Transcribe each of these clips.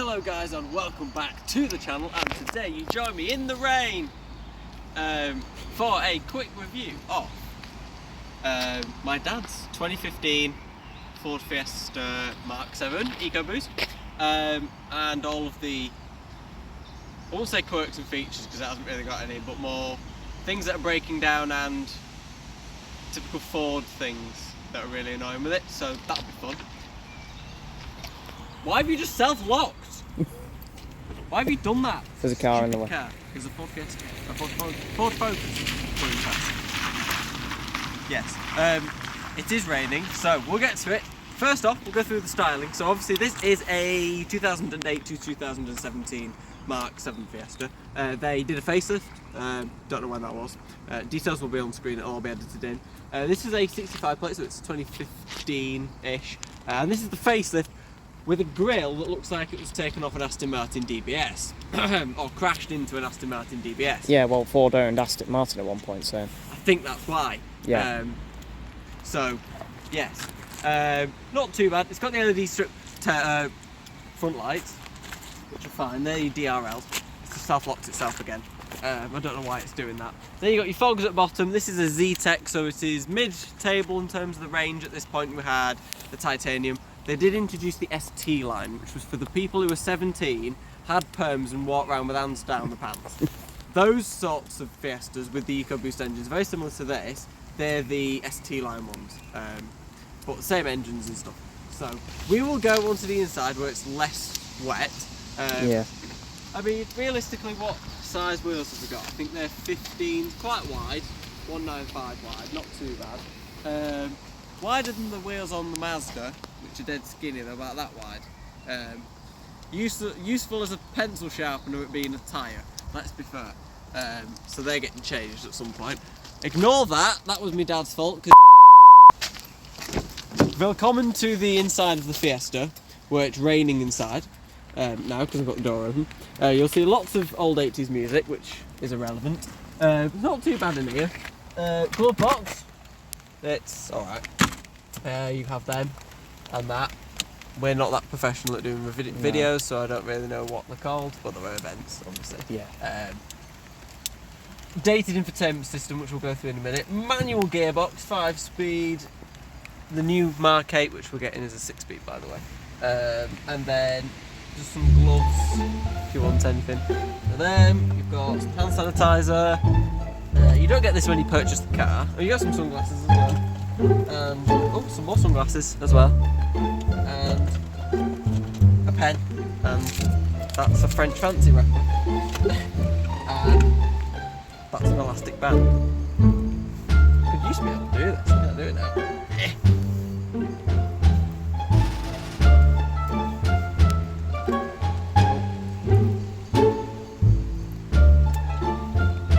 Hello guys and welcome back to the channel, and today you join me in the rain for a quick review of my dad's 2015 Ford Fiesta Mk7 EcoBoost and all of the, I won't say quirks and features because it hasn't really got any, but more things that are breaking down and typical Ford things that are really annoying with it, so that'll be fun. Why have you just self-locked? Why have you done that? There's a car in the way. There's a Ford Fiesta. A Ford Focus. Yes. It is raining, so we'll get to it. First off, we'll go through the styling. So obviously this is a 2008 to 2017 Mk7 Fiesta. They did a facelift. Don't know when that was. Details will be on screen. It'll all be edited in. This is a 65 plate, so it's 2015-ish. And this is the facelift, with a grille that looks like it was taken off an Aston Martin DBS, or crashed into an Aston Martin DBS. Yeah, well, Ford owned Aston Martin at one point, so... I think that's why. Yeah. So, yes. Not too bad. It's got the LED strip front lights, which are fine. They're your DRLs. It just self-locks itself again. I don't know why it's doing that. Then you got your fogs at the bottom. This is a Z-Tech, so it is mid-table in terms of the range at this point. We had the titanium. They did introduce the ST line, which was for the people who were 17, had perms and walked around with hands down the pants. Those sorts of Fiestas with the EcoBoost engines, very similar to this, they're the ST line ones, but the same engines and stuff. So we will go onto the inside where it's less wet. Yeah. I mean, realistically, what size wheels have we got? I think they're 15, quite wide, 195 wide, not too bad. Wider than the wheels on the Mazda, which are dead skinny, they're about that wide. Useful as a pencil sharpener, it being a tyre, let's be fair. So they're getting changed at some point. Ignore that, that was my dad's fault. Welcome to the inside of the Fiesta, where it's raining inside. Now, because I've got the door open. You'll see lots of old 80s music, which is irrelevant. Not too bad in here. Glove box, it's alright. You have them and that. We're not that professional at doing videos, so I don't really know what they're called, but they're events, obviously. Yeah. Dated infotainment system, which we'll go through in a minute. Manual gearbox, 5-speed. The new Mark 8, which we're getting, is a 6-speed, by the way. And then just some gloves, if you want anything. For them, you've got some hand sanitizer. You don't get this when you purchase the car. Oh, you got some sunglasses as well. And oh, some more sunglasses as well, and a pen, and that's a French fancy wrapper, and that's an elastic band. Could used to be able to do this, I can't do it now.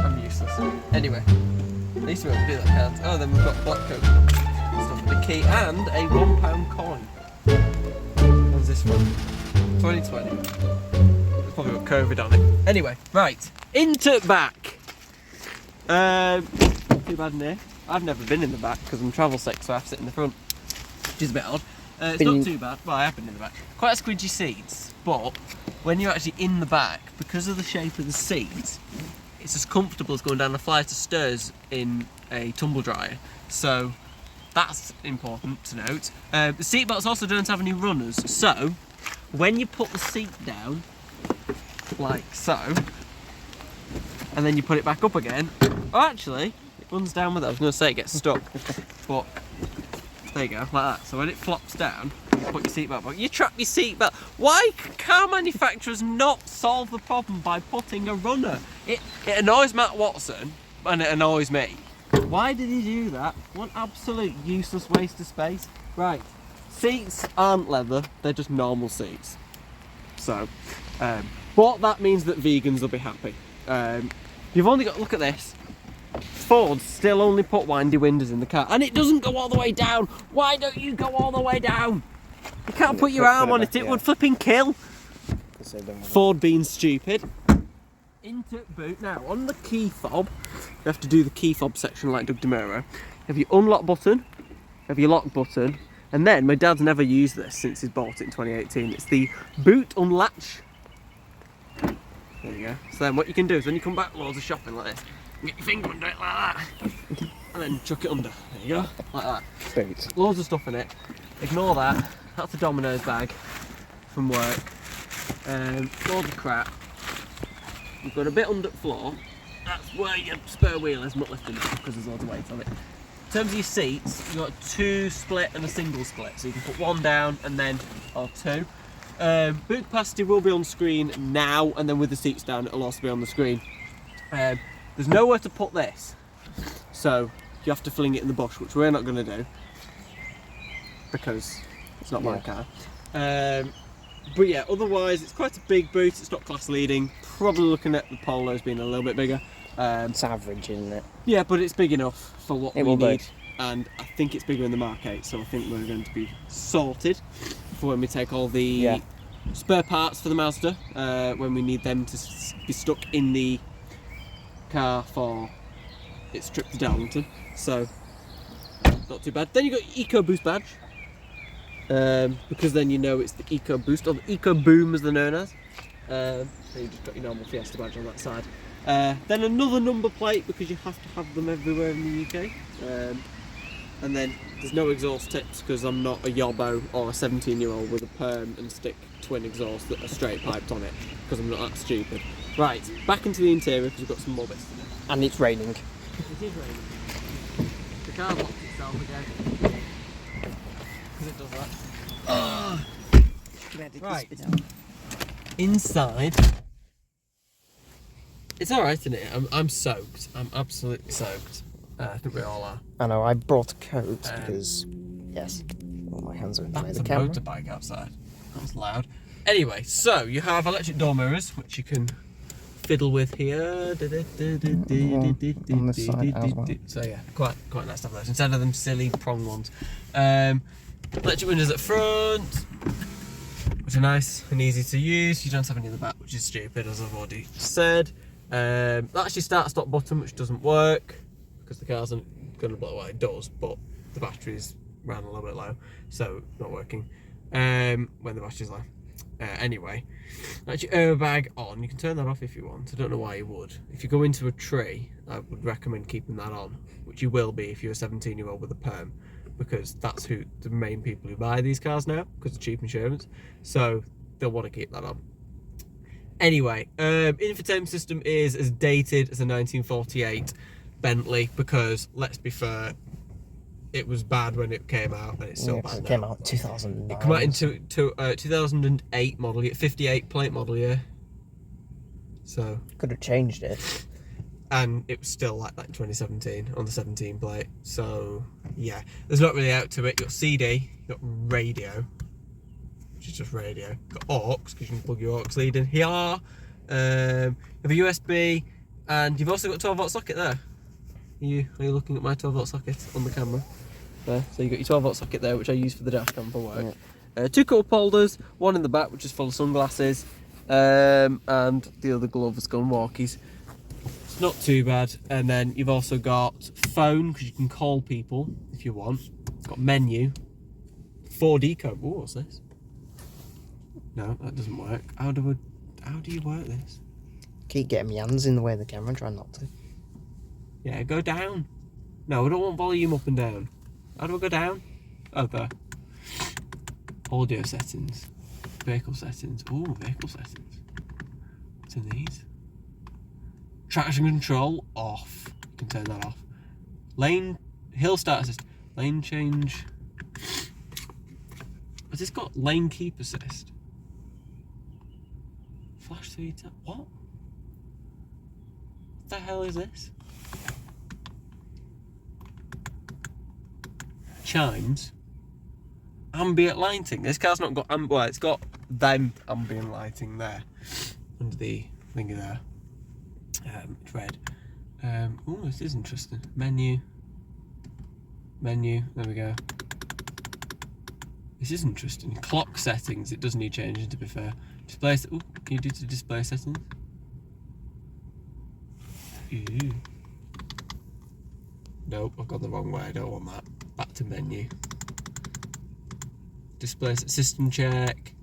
I'm useless. Anyway. I used to be able to do that, can't. Oh, then we've got black coat stuff for the key and a £1 coin. What's this one? 2020. It's probably got COVID on it. Anyway, right, into back. Not too bad in here. I've never been in the back because I'm travel sick, so I have to sit in the front, which is a bit odd. It's not too bad. Well, I have been in the back. Quite a squidgy seats, but when you're actually in the back, because of the shape of the seat, it's as comfortable as going down a flight of stairs in a tumble dryer, so that's important to note. The seat belts also don't have any runners, so when you put the seat down, like so, and then you put it back up again, oh, actually, it runs down with it. I was going to say it gets stuck, but there you go, like that. So when it flops down, you put your seat belt back. You trap your seat belt. Why can car manufacturers not solve the problem by putting a runner? It annoys Matt Watson, and it annoys me. Why did he do that? What absolute useless waste of space. Right, seats aren't leather, they're just normal seats. So, but that means that vegans will be happy. You've only got to look at this. Ford still only put windy windows in the car, and it doesn't go all the way down. Why don't you go all the way down? You can't put your arm on it, it would flipping kill. Ford being stupid. Into boot. Now, on the key fob, you have to do the key fob section like Doug DeMuro. You have your unlock button, you have your lock button, and And then my dad's never used this since he's bought it in 2018. It's the boot unlatch. There you go. So then what you can do is when you come back loads of shopping like this, you get your finger under it like that, and then chuck it under. There you go, like that. Boot. Loads of stuff in it. Ignore that. That's a Domino's bag from work. Loads of crap. You've got a bit under the floor. That's where your spare wheel is, not lifting it because there's loads of weight on it. In terms of your seats, you've got a 2 split and a single split, so you can put one down and then, or 2. Boot capacity will be on screen now, and then with the seats down it'll also be on the screen. There's nowhere to put this, so you have to fling it in the bush, which we're not going to do because it's not my car. But yeah, otherwise it's quite a big boot. It's not class leading. Probably looking at the Polos being a little bit bigger. It's average, isn't it? Yeah, but it's big enough for what we will need, be. and I think it's bigger in the Mark 8, so I think we're going to be sorted for when we take all the spare parts for the Mazda, when we need them to be stuck in the car for its trip to Darlington. So not too bad. Then you got your EcoBoost badge, because then you know it's the EcoBoost, or the EcoBoom as they're known as. So you just got your normal Fiesta badge on that side. Then another number plate, because you have to have them everywhere in the UK. And then there's no exhaust tips because I'm not a yobbo or a 17-year-old with a perm and stick twin exhaust that are straight piped on it, because I'm not that stupid. Right, back into the interior because we've got some more bits to do. And it's raining. It is raining. The car locks itself again. Because it does that. Right. Inside. It's alright, isn't it? I'm soaked. I'm absolutely soaked. I think we all are. I know, I brought a coat because, yes, all my hands are in the way of the camera. That's a motorbike outside. That was loud. Anyway, so you have electric door mirrors, which you can fiddle with here. On this side as well. So yeah, quite nice to have those instead of them silly prong ones. Electric windows at front, which are nice and easy to use. You don't have any in the back, which is stupid, as I've already said. That's your start stop button, which doesn't work because the car isn't going to blow. Well, it does, but the battery's ran a little bit low, so not working when the battery's low. Anyway, that's your airbag on. You can turn that off if you want. I don't know why you would. If you go into a tree, I would recommend keeping that on, which you will be if you're a 17-year-old with a perm, because that's who the main people who buy these cars now, because of cheap insurance, so they'll want to keep that on. Anyway, infotainment system is as dated as a 1948 Bentley, because let's be fair, it was bad when it came out, and it's still bad It now. came out in 2009. It came out in 2008 model year, 58 plate model year. So Could have changed it. and it was still like that in 2017 on the 17 plate. So yeah, there's not really out to it. You've got CD, you've got radio, which is just radio. You've got aux, because you can plug your aux lead in here. You have a USB, and you've also got a 12 volt socket there. Are you looking at my 12 volt socket on the camera? There. So you've got your 12 volt socket there, which I use for the dash cam for work. Yeah. 2 cup holders, one in the back, which is full of sunglasses, and the other glove is gun walkies. It's not too bad. And then you've also got phone, because you can call people if you want. It's got menu, 4D code. Oh, what's this? No, that doesn't work. How do you work this? Keep getting my hands in the way of the camera, try not to. Yeah, go down. No, I don't want volume up and down. How do I go down? Oh, there. Audio settings. Vehicle settings. Ooh, vehicle settings. What's in these? Traction control off. You can turn that off. Lane, hill start assist. Lane change. Has this got lane keep assist? Flash 3 tap. What? What the hell is this? Chimes. Ambient lighting. This car's not got well, it's got them ambient lighting there under the thingy there. It's red. Oh, this is interesting. Menu. There we go. This is interesting. Clock settings. It does need changing, to be fair. Display. Oh, can you do to display settings? Ooh. Nope, I've gone the wrong way. I don't want that. Back to menu. displays system check.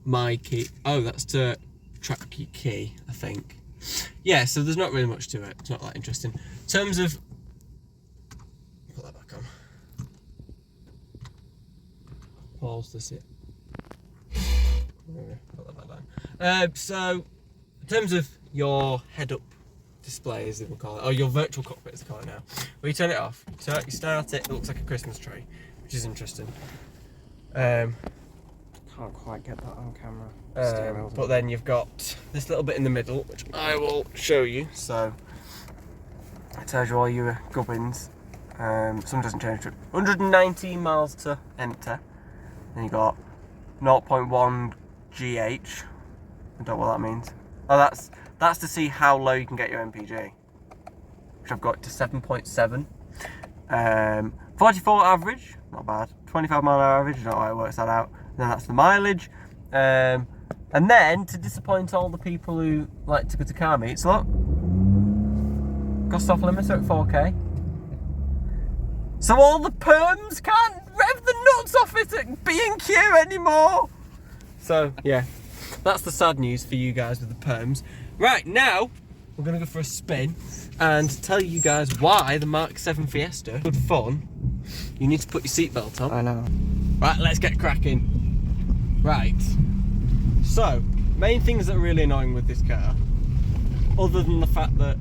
My key. Oh, that's to track your key, I think. Yeah, so there's not really much to it. It's not that interesting. In terms of... Put that back on. Pause this it. Put that back down. So, in terms of your head-up display, as they would call it, or your virtual cockpit, as they call it now, when you turn it off, you start it, it looks like a Christmas tree, which is interesting. Can't quite get that on camera. But then you've got this little bit in the middle, which I will show you. So it tells you all your gubbins. Some doesn't change. 119 miles to enter. Then you got 0.1 GH. I don't know what that means. Oh, that's to see how low you can get your MPG, which I've got to 7.7. 44 average, not bad. 25 mile an hour average, I don't know how it works that out. And then that's the mileage. And then, to disappoint all the people who like to go to car meets, look. Cost off limiter at 4K. So all the perms can't rev the nuts off it at B&Q anymore. So, yeah. That's the sad news for you guys with the perms. Right, now, we're going to go for a spin and tell you guys why the Mk7 Fiesta, good fun, you need to put your seatbelt on. I know. Right, let's get cracking. Right, so, main things that are really annoying with this car, other than the fact that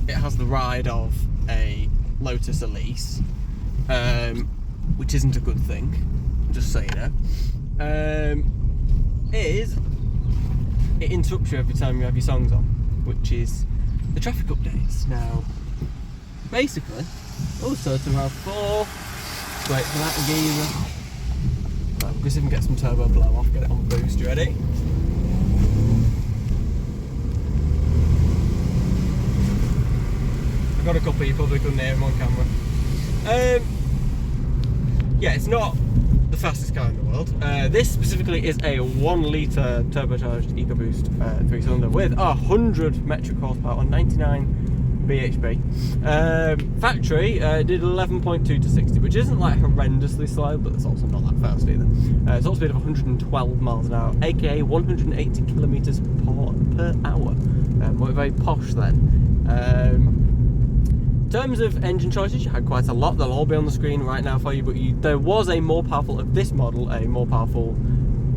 it has the ride of a Lotus Elise, which isn't a good thing, just so you know, is it interrupts you every time you have your songs on, which is the traffic updates. Now, basically, also to have 4, wait for that geezer. Right, we'll see if we can get some turbo blow off, get it on boost. You ready? I got a couple, you probably couldn't hear him on camera. Yeah, it's not the fastest car in the world. This specifically is a 1 litre turbocharged EcoBoost 3-cylinder with 100 metric horsepower on 99 bhp. Factory did 11.2 to 60, which isn't like horrendously slow, but it's also not that fast either. It's also speed of 112 miles an hour, aka 180 kilometers per hour. We're very posh then. In terms of engine choices, you had quite a lot. They'll all be on the screen right now for you, but there was a more powerful, of this model, a more powerful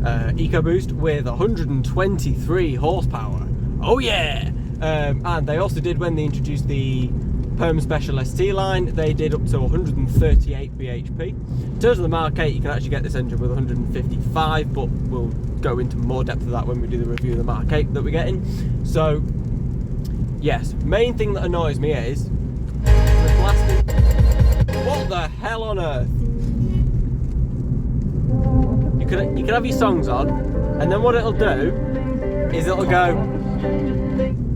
EcoBoost with 123 horsepower. Oh yeah! And they also did, when they introduced the Perm Special ST line, they did up to 138 bhp. In terms of the Mark 8, you can actually get this engine with 155, but we'll go into more depth of that when we do the review of the Mark 8 that we're getting. So, yes, main thing that annoys me is the blasting. What the hell on earth? You can have your songs on, and then what it'll do is it'll go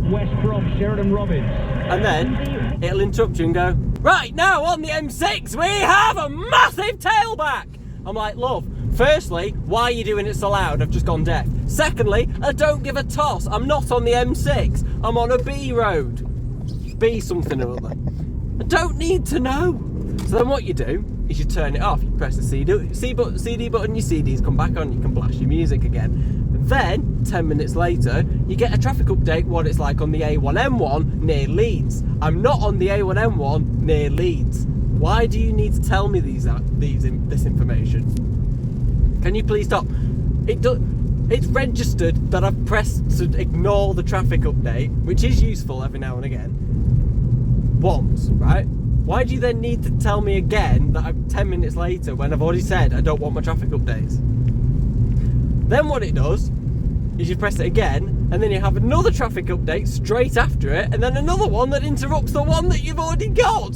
West from Sheridan Robbins. And then it'll interrupt you and go, right, now on the M6 we have a massive tailback. I'm like, love, firstly, why are you doing it so loud? I've just gone deaf. Secondly, I don't give a toss. I'm not on the M6. I'm on a B road. B something or other. I don't need to know. So then what you do is you turn it off. You press the CD button, your CDs come back on, you can blast your music again. Then, 10 minutes later, you get a traffic update what it's like on the A1M1 near Leeds. I'm not on the A1M1 near Leeds. Why do you need to tell me this information? Can you please stop? It's registered that I've pressed to ignore the traffic update, which is useful every now and again, once, right? Why do you then need to tell me again that I'm 10 minutes later when I've already said I don't want my traffic updates? Then what it does is you press it again, and then you have another traffic update straight after it, and then another one that interrupts the one that you've already got.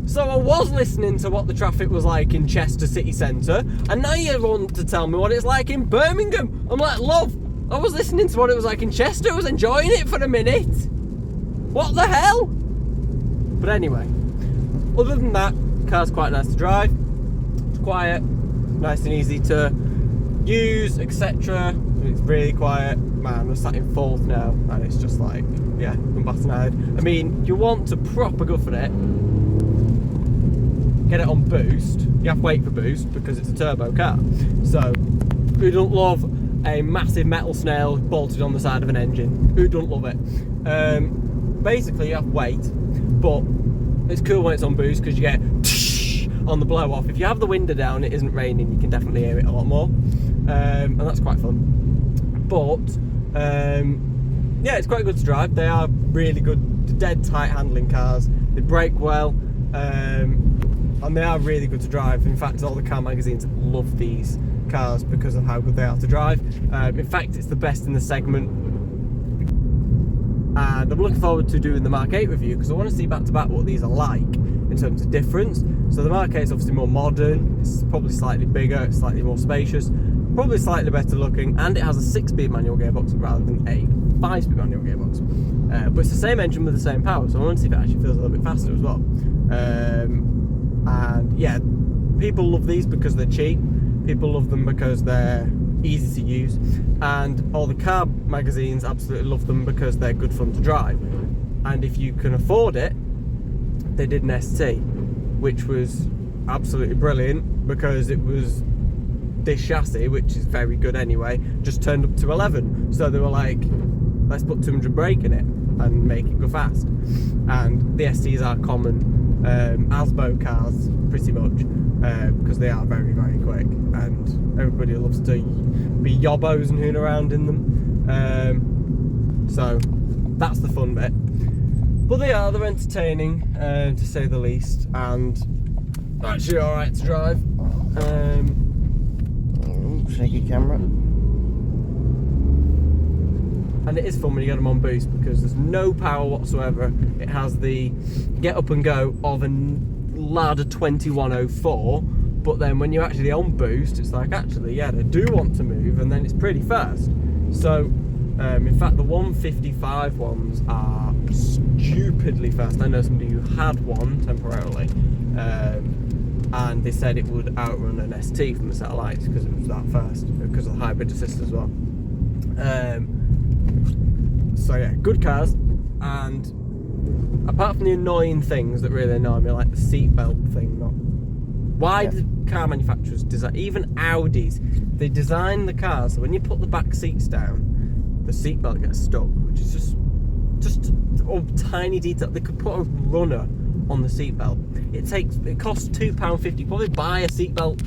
So I was listening to what the traffic was like in Chester city centre, and now you want to tell me what it's like in Birmingham. I'm like, love, I was listening to what it was like in Chester, I was enjoying it for a minute. What the hell? But anyway, other than that, the car's quite nice to drive. It's quiet, nice and easy to use, etc. It's really quiet. Man, we're sat in 4th now, and it's just like, yeah, unbattered. I mean, you want to proper go for it. get it on boost, you have to wait for boost because it's a turbo car. So who don't love a massive metal snail bolted on the side of an engine? Who don't love it? Basically you have to wait, but it's cool when it's on boost because you get on the blow off. If you have the window down, it isn't raining, you can definitely hear it a lot more, and that's quite fun. But yeah, it's quite good to drive. They are really good, dead tight handling cars. They brake well, and they are really good to drive. In fact, all the car magazines love these cars because of how good they are to drive. In fact, it's the best in the segment, and I'm looking forward to doing the Mark 8 review because I want to see back to back what these are like in terms of difference. So the Mark 8 is obviously more modern, it's probably slightly bigger, it's slightly more spacious, probably slightly better looking, and it has a 6-speed manual gearbox rather than a 5-speed manual gearbox. But it's the same engine with the same power, so I want to see if it actually feels a little bit faster as well. And yeah, people love these because they're cheap, people love them because they're easy to use, and all the car magazines absolutely love them because they're good fun to drive. And if you can afford it, they did an ST, which was absolutely brilliant because it was this chassis, which is very good anyway, just turned up to 11. So they were like, let's put 200 brake in it and make it go fast. And the STs are common ASBO cars pretty much because they are very, very quick, and everybody loves to be yobbos and hoon around in them. So that's the fun bit. But they're entertaining to say the least, and actually alright to drive. Shaky camera. And it is fun when you get them on boost because there's no power whatsoever. It has the get up and go of a Lada 2104, but then when you're actually on boost, it's like, actually, yeah, they do want to move, and then it's pretty fast. So, in fact, the 155 ones are stupidly fast. I know somebody who had one temporarily, and they said it would outrun an ST from the satellites because it was that fast, because of the hybrid assist as well. So yeah, good cars. And apart from the annoying things that really annoy me, like the seatbelt thing, why do car manufacturers design, even Audis, they design the cars so when you put the back seats down, the seatbelt gets stuck, which is just a tiny detail. They could put a runner on the seatbelt. It costs £2.50. Probably buy a seatbelt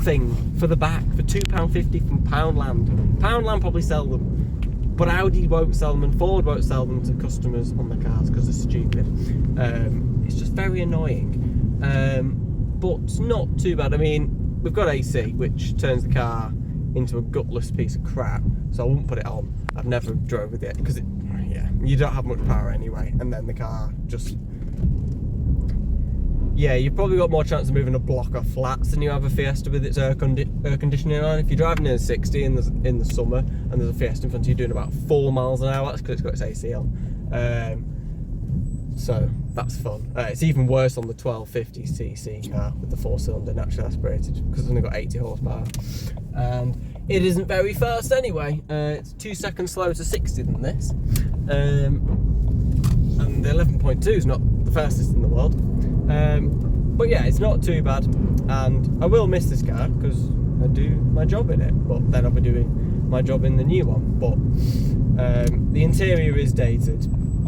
thing for the back for £2.50 from Poundland. Poundland probably sell them, but Audi won't sell them and Ford won't sell them to customers on the cars because they're stupid. It's just very annoying, but it's not too bad. I mean, we've got AC, which turns the car into a gutless piece of crap, so I wouldn't put it on. I've never drove with it because you don't have much power anyway, and then the car just, you've probably got more chance of moving a block of flats than you have a Fiesta with its air conditioning on. If you're driving in a 60 in the summer and there's a Fiesta in front of you doing about 4 miles an hour, that's because it's got its AC on. So that's fun. It's even worse on the 1250cc car with the 4-cylinder naturally aspirated because it's only got 80 horsepower. And it isn't very fast anyway. It's 2 seconds slower to 60 than this. And the 11.2 is not the fastest in the world. But yeah, it's not too bad. And I will miss this car because I do my job in it. But then I'll be doing my job in the new one. But the interior is dated.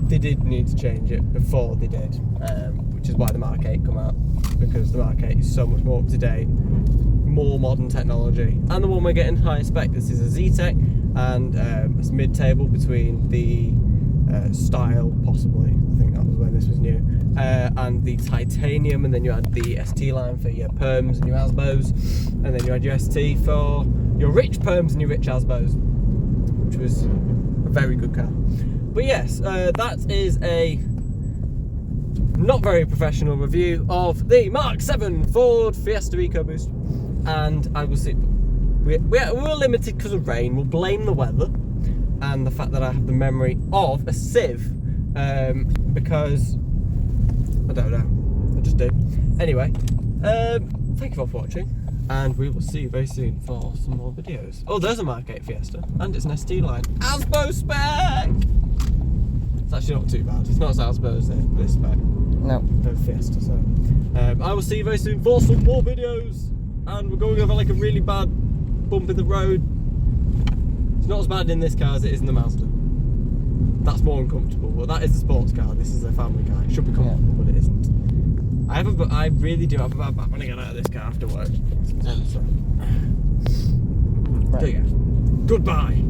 They did need to change it before they did, which is why the Mark 8 come out, because the Mark 8 is so much more up to date, more modern technology, and the one we're getting higher spec. This is a Z-Tech, and it's mid-table between the Style, possibly, I think that was when this was new, and the Titanium, and then you had the ST line for your perms and your ASBOs, and then you had your ST for your rich perms and your rich ASBOs, which was a very good car. But yes, that is a not very professional review of the Mk7 Ford Fiesta EcoBoost, and I will see. We're limited because of rain. We'll blame the weather and the fact that I have the memory of a sieve, because I don't know, I just do. Anyway, thank you all for watching, and we will see you very soon for some more videos. Oh, there's a Mark 8 Fiesta, and it's an ST line. ASBO spec! It's actually not too bad. It's not as ASBO as this spec. No. No Fiesta, so I will see you very soon for some more videos. And we're going over like a really bad bump in the road. It's not as bad in this car as it is in the Mazda. That's more uncomfortable. Well, that is a sports car. This is a family car. It should be comfortable, but it isn't. I really do have a bad back when I get out of this car after work. So, there you go. Goodbye.